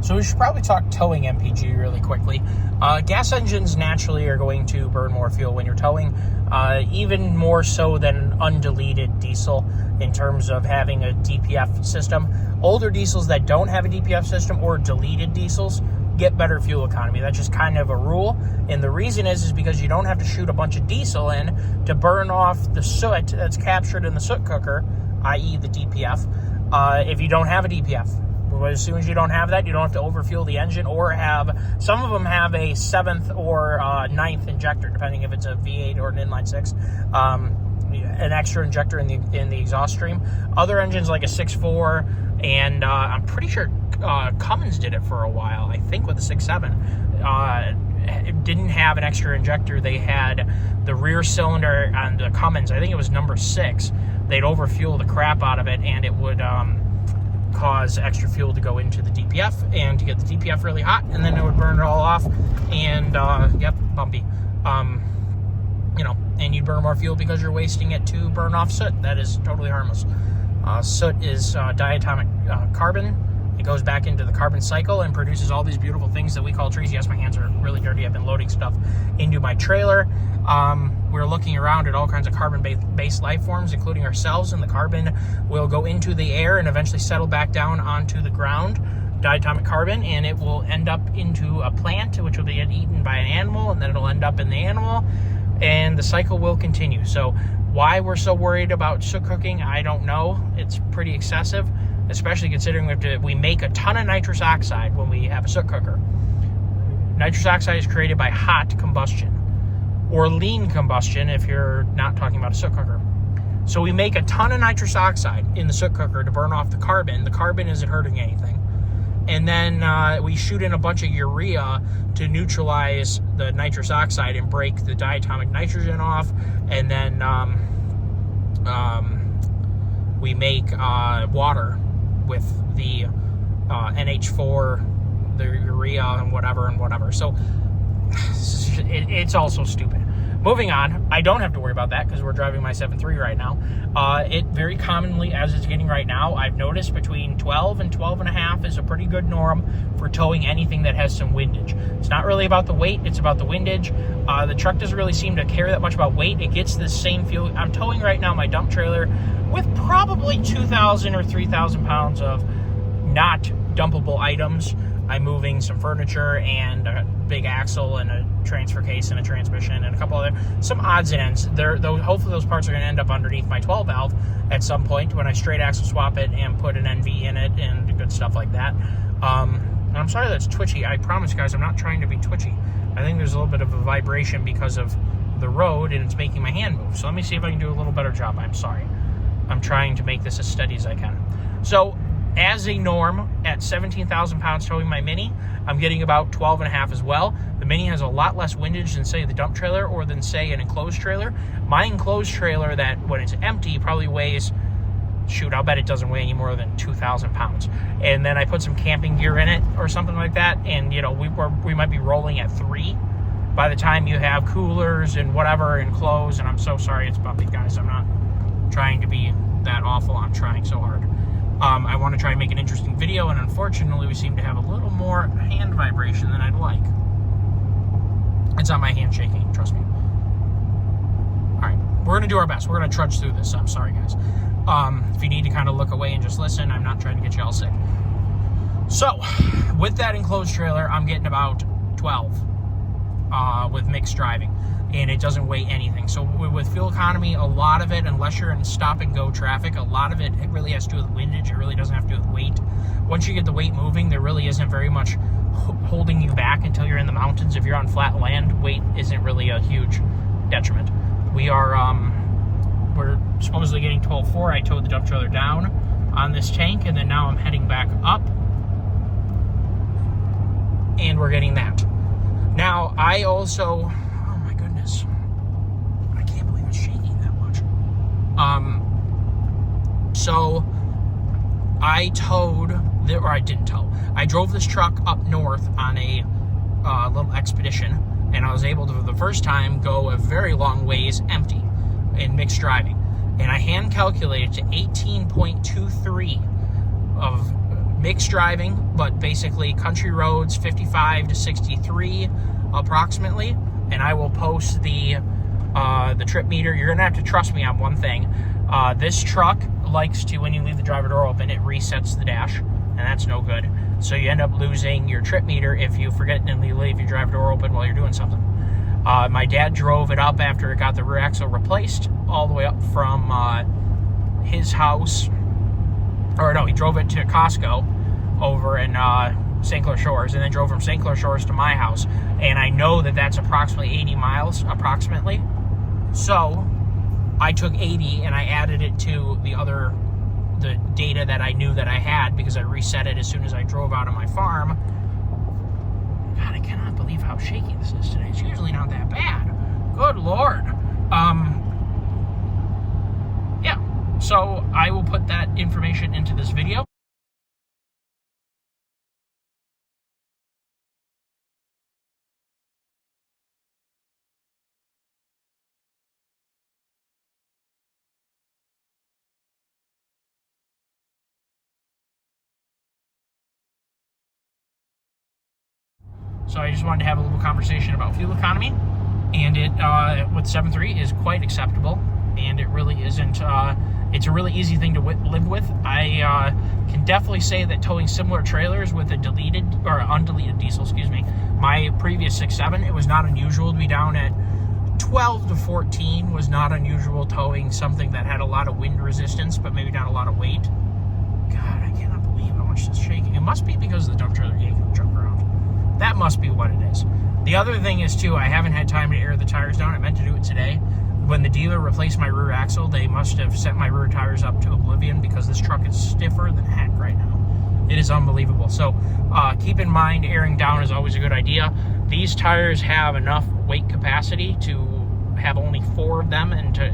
So we should probably talk towing MPG really quickly. Gas engines naturally are going to burn more fuel when you're towing, even more so than undeleted diesel in terms of having a DPF system. Older diesels that don't have a DPF system or deleted diesels get better fuel economy. That's just kind of a rule. And the reason is because you don't have to shoot a bunch of diesel in to burn off the soot that's captured in the soot cooker, i.e. the DPF, if you don't have a DPF. As soon as you don't have that, you don't have to overfuel the engine or have, some of them have a 7th or 9th injector, depending if it's a V8 or an inline 6, an extra injector in the exhaust stream. Other engines like a 6.4, and I'm pretty sure Cummins did it for a while, I think with the 6.7. It didn't have an extra injector. They had the rear cylinder on the Cummins, I think it was number 6. They'd overfuel the crap out of it, and it would cause extra fuel to go into the DPF and to get the DPF really hot, and then it would burn it all off, and yep, bumpy. And you'd burn more fuel because you're wasting it to burn off soot. That is totally harmless. Soot is diatomic carbon. It goes back into the carbon cycle and produces all these beautiful things that we call trees. Yes, my hands are really dirty. I've been loading stuff into my trailer. We're looking around at all kinds of carbon-based life forms, including ourselves, and the carbon will go into the air and eventually settle back down onto the ground, diatomic carbon, and it will end up into a plant, which will be eaten by an animal, and then it'll end up in the animal, and the cycle will continue. So why we're so worried about soot cooking, I don't know. It's pretty excessive, especially considering we make a ton of nitrous oxide when we have a soot cooker. Nitrous oxide is created by hot combustion, or lean combustion if you're not talking about a soot cooker. So we make a ton of nitrous oxide in the soot cooker to burn off the carbon. The carbon isn't hurting anything. And then we shoot in a bunch of urea to neutralize the nitrous oxide and break the diatomic nitrogen off. And then we make water with the NH4, the urea, and whatever. So it's also stupid. Moving on, I don't have to worry about that because we're driving my 7.3 right now. It very commonly, as it's getting right now, I've noticed between 12 and 12.5 is a pretty good norm for towing anything that has some windage. It's not really about the weight, it's about the windage. The truck doesn't really seem to care that much about weight. It gets the same fuel. I'm towing right now my dump trailer with probably 2,000 or 3,000 pounds of not dumpable items. I'm moving some furniture and a big axle and a transfer case and a transmission and a couple other, some odds and ends. Hopefully those parts are going to end up underneath my 12 valve at some point when I straight axle swap it and put an NV in it and good stuff like that. And I'm sorry that's twitchy. I promise, guys, I'm not trying to be twitchy. I think there's a little bit of a vibration because of the road and it's making my hand move. So let me see if I can do a little better job. I'm sorry. I'm trying to make this as steady as I can. So as a norm, at 17,000 pounds towing my Mini, I'm getting about 12.5 as well. The Mini has a lot less windage than, say, the dump trailer or than, say, an enclosed trailer. My enclosed trailer, that when it's empty, probably weighs, shoot, I'll bet it doesn't weigh any more than 2,000 pounds. And then I put some camping gear in it or something like that, and, we might be rolling at 3 by the time you have coolers and whatever and clothes. And I'm so sorry it's bumpy, guys. I'm not trying to be that awful. I'm trying so hard. I want to try and make an interesting video, and unfortunately we seem to have a little more hand vibration than I'd like. It's not my hand shaking, trust me. Alright, we're going to do our best. We're going to trudge through this. I'm sorry, guys. If you need to kind of look away and just listen, I'm not trying to get you all sick. So, with that enclosed trailer, I'm getting about 12 with mixed driving. And it doesn't weigh anything. So with fuel economy, a lot of it, unless you're in stop and go traffic, a lot of it really has to do with windage. It really doesn't have to do with weight. Once you get the weight moving, there really isn't very much holding you back until you're in the mountains. If you're on flat land, weight isn't really a huge detriment. We're supposedly getting 12.4. I towed the dump trailer down on this tank, and then now I'm heading back up, and we're getting that. Now, I also... I can't believe it's shaking that much. So I drove this truck up north on a little expedition, and I was able to, for the first time, go a very long ways empty in mixed driving. And I hand calculated to 18.23 of mixed driving, but basically country roads, 55 to 63 approximately. And I will post the trip meter. You're gonna have to trust me on one thing. This truck likes to, when you leave the driver door open, it resets the dash, and that's no good. So you end up losing your trip meter if you forget to leave your driver door open while you're doing something. My dad drove it up after it got the rear axle replaced, all the way up from his house, or no, he drove it to Costco over in St. Clair Shores, and then drove from St. Clair Shores to my house. And I know that that's approximately 80 miles, approximately. So I took 80 and I added it to the data that I knew that I had, because I reset it as soon as I drove out of my farm. God, I cannot believe how shaky this is today. It's usually not that bad. Good Lord. Yeah, so I will put that information into this video. So I just wanted to have a little conversation about fuel economy, and it with 7.3 is quite acceptable, and it really isn't. It's a really easy thing to live with. I can definitely say that towing similar trailers with a deleted or undeleted diesel, my previous 6.7, it was not unusual to be down at 12 to 14. Was not unusual towing something that had a lot of wind resistance, but maybe not a lot of weight. God, I cannot believe how much this is shaking. It must be because of the dump trailer yanking the truck around. That must be what it is. The other thing is, too, I haven't had time to air the tires down. I meant to do it today. When the dealer replaced my rear axle, they must have set my rear tires up to oblivion, because this truck is stiffer than heck right now. It is unbelievable. So keep in mind, airing down is always a good idea. These tires have enough weight capacity to have only 4 of them and to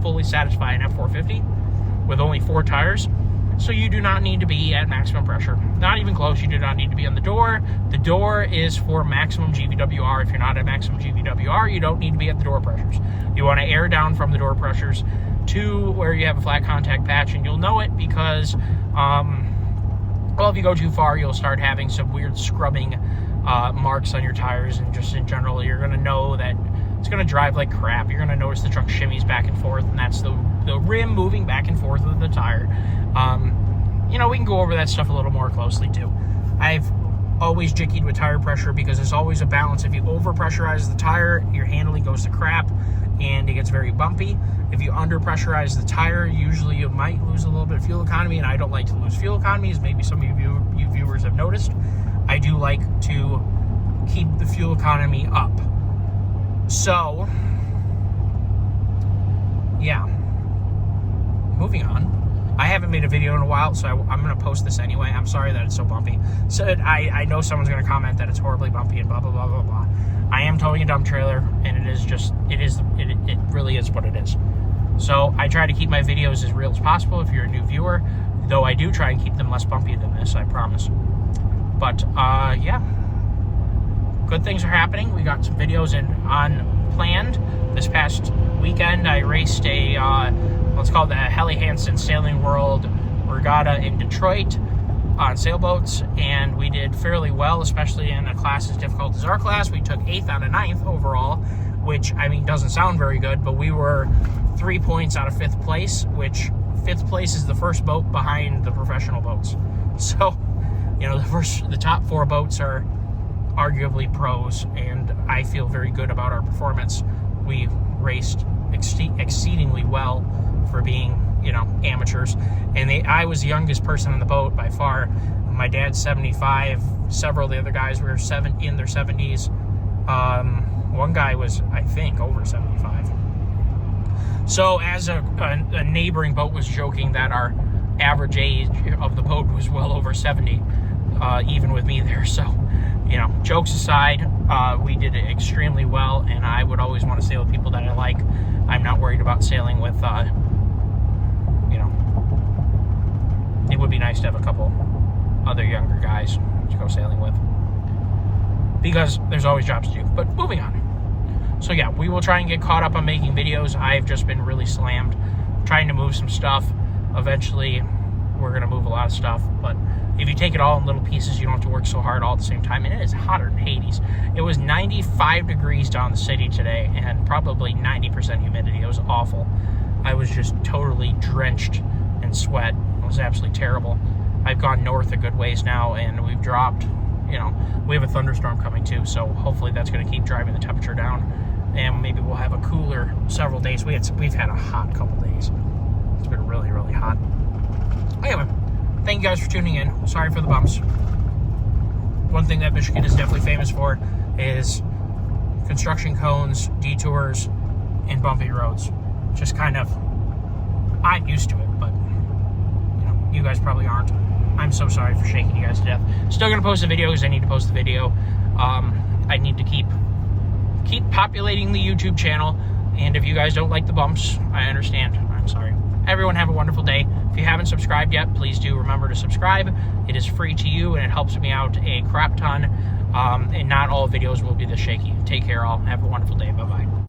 fully satisfy an F450 with only 4 tires. So you do not need to be at maximum pressure. Not even close. You do not need to be on the door. The door is for maximum GVWR. If you're not at maximum GVWR, you don't need to be at the door pressures. You want to air down from the door pressures to where you have a flat contact patch, and you'll know it because, well, if you go too far, you'll start having some weird scrubbing marks on your tires, and just in general, you're going to know that it's going to drive like crap. You're going to notice the truck shimmies back and forth, and that's the rim moving back and forth with the tire. We can go over that stuff a little more closely too. I've always jickied with tire pressure because there's always a balance. If you over-pressurize the tire, your handling goes to crap and it gets very bumpy. If you under-pressurize the tire, usually you might lose a little bit of fuel economy, and I don't like to lose fuel economy, as maybe some of you viewers have noticed. I do like to keep the fuel economy up. So, yeah. Moving on. I haven't made a video in a while, so I'm going to post this anyway. I'm sorry that it's so bumpy. So I know someone's going to comment that it's horribly bumpy and blah, blah, blah, blah, blah. I am towing a dump trailer, and it really is what it is. So I try to keep my videos as real as possible if you're a new viewer, though I do try and keep them less bumpy than this, I promise. But, yeah. Good things are happening. We got some videos on planned. This past weekend, I raced a, let's call it the Helly Hansen Sailing World Regatta in Detroit on sailboats, and we did fairly well, especially in a class as difficult as our class. We took 8th out of 9th overall, which, I mean, doesn't sound very good, but we were 3 points out of 5th place, which 5th place is the first boat behind the professional boats. So, the top 4 boats are arguably pros, and I feel very good about our performance. We raced exceedingly well for being, amateurs. And I was the youngest person on the boat by far. My dad's 75. Several of the other guys were in their 70s. One guy was, I think, over 75. So as a neighboring boat was joking that our average age of the boat was well over 70, even with me there. So, jokes aside, we did it extremely well, and I would always want to sail with people that I like. I'm not worried about sailing with, it would be nice to have a couple other younger guys to go sailing with, because there's always jobs to do. But moving on. So yeah, we will try and get caught up on making videos. I've just been really slammed trying to move some stuff. Eventually, we're going to move a lot of stuff, but if you take it all in little pieces, you don't have to work so hard all at the same time. And it is hotter than Hades. It was 95 degrees down the city today and probably 90% humidity. It was awful. I was just totally drenched in sweat. It was absolutely terrible. I've gone north a good ways now, and we've dropped, you know, we have a thunderstorm coming too, so hopefully that's going to keep driving the temperature down, and maybe we'll have a cooler several days. We've had a hot couple days. It's been really, really hot. Anyway, thank you guys for tuning in. Sorry for the bumps. One thing that Michigan is definitely famous for is construction cones, detours, and bumpy roads. Just kind of, I'm used to it, but you know, you guys probably aren't. I'm so sorry for shaking you guys to death. Still gonna post a video because I need to post the video. I need to keep populating the YouTube channel, and if you guys don't like the bumps, I understand. I'm sorry. Everyone have a wonderful day. If you haven't subscribed yet, please do remember to subscribe. It is free to you, and it helps me out a crap ton. And not all videos will be this shaky. Take care, all. Have a wonderful day. Bye-bye.